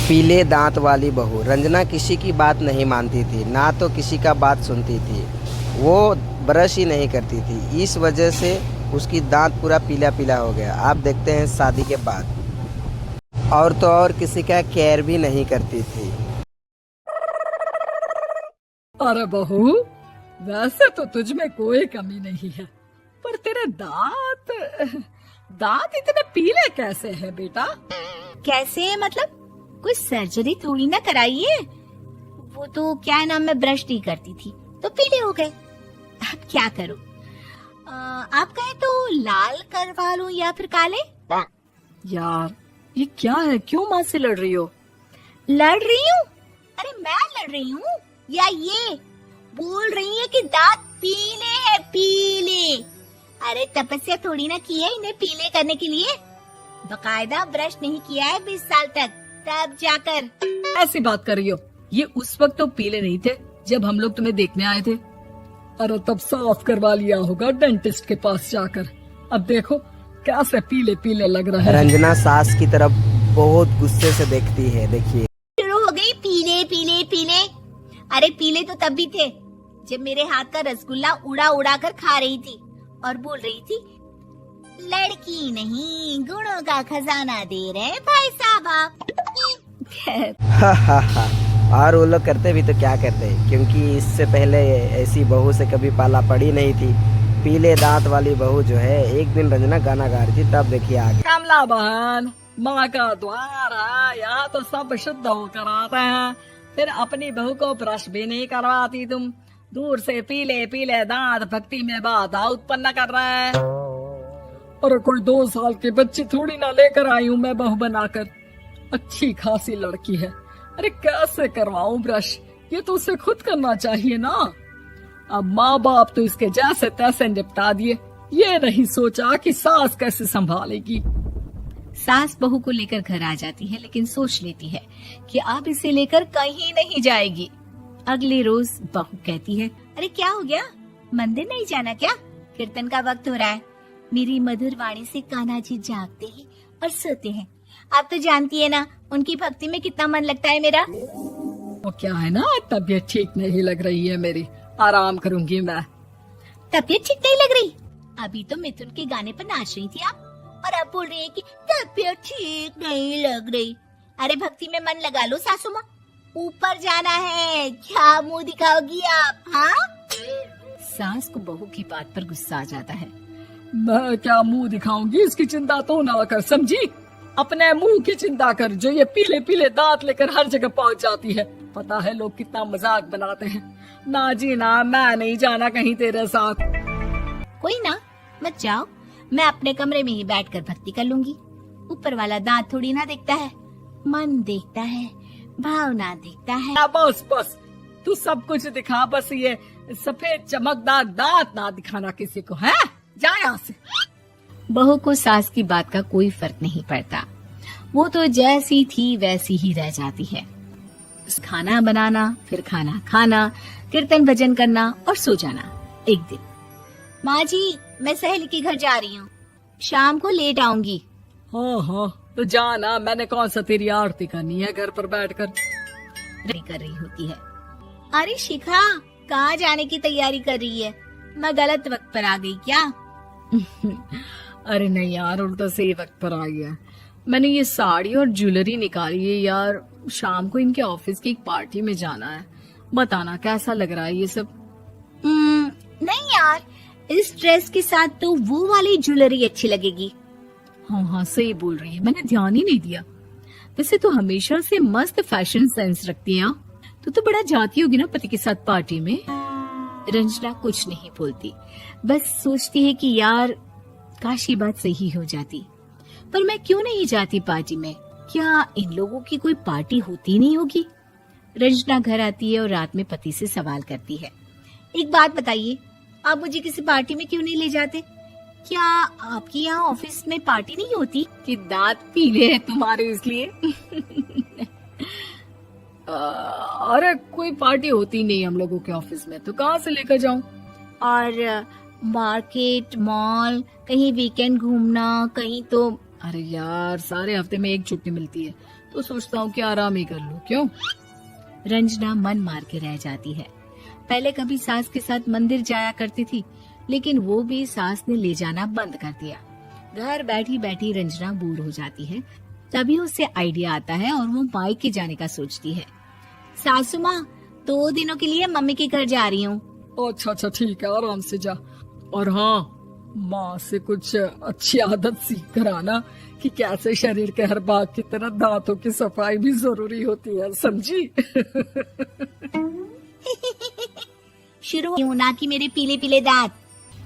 पीले दांत वाली बहू। रंजना किसी की बात नहीं मानती थी, ना तो किसी का बात सुनती थी। वो ब्रश ही नहीं करती थी, इस वजह से उसकी दांत पूरा पीला पीला हो गया। आप देखते हैं शादी के बाद। और तो और किसी का केयर भी नहीं करती थी। अरे बहू, वैसे तो तुझ में कोई कमी नहीं है, पर तेरे दांत दांत इतने पीले कैसे हैं बेटा? कैसे मतलब? कोई सर्जरी थोड़ी ना कराई है। वो तो क्या नाम, मैं ब्रश नहीं करती थी तो पीले हो गए। अब क्या करूं? आप कहे तो लाल करवा लूं या फिर काले? यार ये क्या है, क्यों माँ से लड़ रही हो? लड़ रही हूँ? अरे मैं लड़ रही हूँ या ये बोल रही है कि दांत पीले हैं, पीले? अरे तपस्या थोड़ी ना की है इन्हें पीले करने के लिए। बकायदा ब्रश नहीं किया है 20 साल तक, तब जाकर। ऐसी बात कर रही हो? ये उस वक्त तो पीले नहीं थे जब हम लोग तुम्हें देखने आए थे। अरे तब साफ करवा लिया होगा डेंटिस्ट के पास जाकर। अब देखो कैसे पीले पीले लग रहे हैं। रंजना सास की तरफ बहुत गुस्से से देखती है। देखिए शुरू हो गई पीले पीले पीले। अरे पीले तो तब भी थे जब मेरे हाथ का रसगुल्ला उड़ा उड़ा कर खा रही थी और बोल रही थी, लड़की नहीं गुणों का खजाना दे रहे भाई साहब आप। और वो लोग करते भी तो क्या करते, क्योंकि इससे पहले ऐसी बहू से कभी पाला पड़ी नहीं थी। पीले दांत वाली बहू जो है, एक दिन रंजना गाना गा रही थी, तब देखिए आगे। कमला बहन, माँ का द्वार है, यहाँ तो सब शुद्ध होकर आते हैं, फिर अपनी बहू को ब्रश भी नहीं करवाती तुम। दूर से पीले पीले दांत भक्ति में बाधा उत्पन्न कर रहे हैं। अरे कोई 2 साल के बच्चे थोड़ी ना लेकर आई हूँ मैं बहू बनाकर। अच्छी खासी लड़की है, अरे कैसे करवाऊं ब्रश? ये तो उसे खुद करना चाहिए ना। अब माँ बाप तो इसके जैसे तैसे निपटा दिए, ये नहीं सोचा कि सास कैसे संभालेगी। सास बहू को लेकर घर आ जाती है, लेकिन सोच लेती है कि अब इसे लेकर कहीं नहीं जाएगी। अगले रोज बहू कहती है, अरे क्या हो गया, मंदिर नहीं जाना क्या? कीर्तन का वक्त हो रहा है। मेरी मधुर वाणी से कान्हा जी जागते हैं और सोते हैं। आप तो जानती है ना उनकी भक्ति में कितना मन लगता है मेरा। वो क्या है ना, तबीयत ठीक नहीं लग रही है मेरी, आराम करूंगी मैं। तबीयत ठीक नहीं लग रही? अभी तो मिथुन के गाने पर नाच रही थी आप, और अब बोल रही है कि तबीयत ठीक नहीं लग रही। अरे भक्ति में मन लगा लो सासू माँ, ऊपर जाना है, क्या मुंह दिखाओगी आप? हाँ? सास को बहू की बात पर गुस्सा आ जाता है। मैं क्या मुंह दिखाऊंगी, इसकी चिंता तो ना कर, समझी? अपने मुंह की चिंता कर, जो ये पीले पीले दांत लेकर हर जगह पहुंच जाती है। पता है लोग कितना मजाक बनाते हैं। ना जी ना, मैं नहीं जाना कहीं तेरे साथ। कोई ना, मत जाओ, मैं अपने कमरे में ही बैठकर भक्ति कर लूंगी। ऊपर वाला दांत थोड़ी ना देखता है, मन देखता है, भावना देखता है। बस बस, तू सब कुछ दिखा, बस ये सफेद चमकदार दांत ना दिखाना किसी को, है? जा यहाँ से। बहू को सास की बात का कोई फर्क नहीं पड़ता, वो तो जैसी थी वैसी ही रह जाती है। खाना बनाना, फिर खाना खाना, कीर्तन भजन करना और सो जाना। एक दिन, माँ जी मैं सहेली के घर जा रही हूँ, शाम को लेट आऊंगी। हाँ हाँ तो जाना, मैंने कौन सा तेरी आरती करनी है घर पर बैठकर। कर रही होती है। अरे शिखा, कहाँ जाने की तैयारी कर रही है? मैं गलत वक्त पर आ गई क्या? अरे नहीं यार, उल्टा सही वक्त पर आ गया। मैंने ये साड़ी और ज्वेलरी निकाली है यार, शाम को इनके ऑफिस की एक पार्टी में जाना है। बताना कैसा लग रहा है ये सब? नहीं यार, इस ड्रेस के साथ तो वो वाली ज्वेलरी अच्छी लगेगी। हाँ हाँ सही बोल रही है, मैंने ध्यान ही नहीं दिया। वैसे तो हमेशा से मस्त फैशन सेंस रखती है। तो बड़ा जाती होगी ना पति के साथ पार्टी में। रंजना कुछ नहीं बोलती, बस सोचती है कि यार काश ये बात सही हो जाती, पर मैं क्यों नहीं जाती पार्टी में? क्या इन लोगों की कोई पार्टी होती नहीं होगी? रंजना घर आती है और रात में पति से सवाल करती है, एक बात बताइए, आप मुझे किसी पार्टी में क्यों नहीं ले जाते? क्या आपके यहाँ ऑफिस में पार्टी नहीं होती? कि दांत पीले हैं तुम्हारे इसलिए? अरे कोई पार्टी होती नहीं हम लोगों के ऑफिस में, तो कहाँ से लेकर जाऊं? और मार्केट, मॉल, कहीं वीकेंड घूमना, कहीं तो। अरे यार सारे हफ्ते में एक छुट्टी मिलती है, तो सोचता हूँ कि आराम ही कर लूं। क्यों? रंजना मन मार के रह जाती है। पहले कभी सास के साथ मंदिर जाया करती थी, लेकिन वो भी सास ने ले जाना बंद कर दिया। घर बैठी बैठी रंजना बोर हो जाती है। तभी उसे आइडिया आता है और वो मायके जाने का सोचती है। सासू माँ, 2 दिनों के लिए मम्मी के घर जा रही हूँ। अच्छा अच्छा ठीक है, आराम से जा। और हाँ, माँ से कुछ अच्छी आदत सीख कर आना कि कैसे शरीर के हर भाग की तरह दांतों की सफाई भी जरूरी होती है, समझी? शुरू क्यों ना कि मेरे पीले पीले दांत।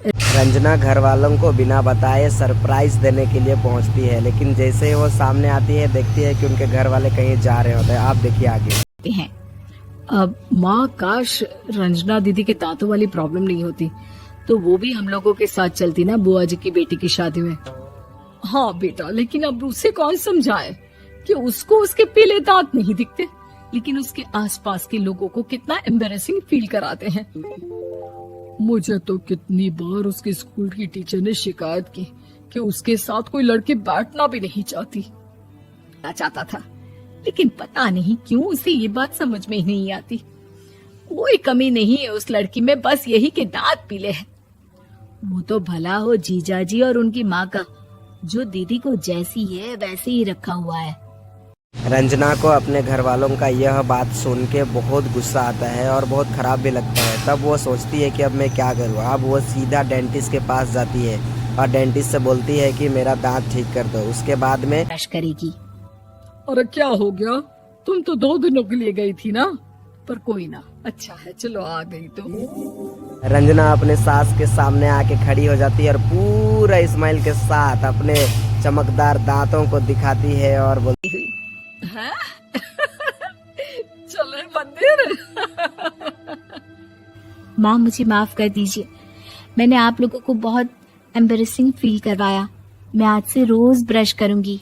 रंजना घर वालों को बिना बताए सरप्राइज देने के लिए पहुंचती है, लेकिन जैसे ही वो सामने आती है देखती है कि उनके घर वाले कहीं जा रहे होते हैं। आप देखिए आगे। हैं अब माँ, काश रंजना दीदी के दांतों वाली प्रॉब्लम नहीं होती तो वो भी हम लोगों के साथ चलती ना बुआ जी की बेटी की शादी में। हाँ बेटा, लेकिन अब उसे कौन समझाए कि उसको उसके पीले दांत नहीं दिखते, लेकिन उसके आसपास के लोगों को कितना एम्बैरेसिंग फील कराते हैं। मुझे तो कितनी बार उसके स्कूल की टीचर ने शिकायत की कि उसके साथ कोई लड़की बैठना भी नहीं चाहता था, लेकिन पता नहीं क्यों उसे ये बात समझ में ही नहीं आती। कोई कमी नहीं है उस लड़की में, बस यही कि दांत पीले हैं। वो तो भला हो जीजा जी और उनकी माँ का, जो दीदी को जैसी है वैसे ही रखा हुआ है। रंजना को अपने घर वालों का यह बात सुन के बहुत गुस्सा आता है और बहुत खराब भी लगता है। तब वो सोचती है कि अब मैं क्या करूँ। अब वो सीधा डेंटिस्ट के पास जाती है और डेंटिस्ट से बोलती है कि मेरा दांत ठीक कर दो। उसके बाद में ब्रश करेगी। अरे क्या हो गया? तुम तो 2 दिनों के लिए गई थी ना, पर कोई ना, अच्छा है, चलो आ गई तो। रंजना अपने सास के सामने आके खड़ी हो जाती है और पूरा स्माइल के साथ अपने चमकदार दांतों को दिखाती है और बोलती है, हैं? चले मंदिर। माँ, मुझे माफ कर दीजिए, मैंने आप लोगों को बहुत एम्बैरेसिंग फील करवाया। मैं आज से रोज ब्रश करूंगी।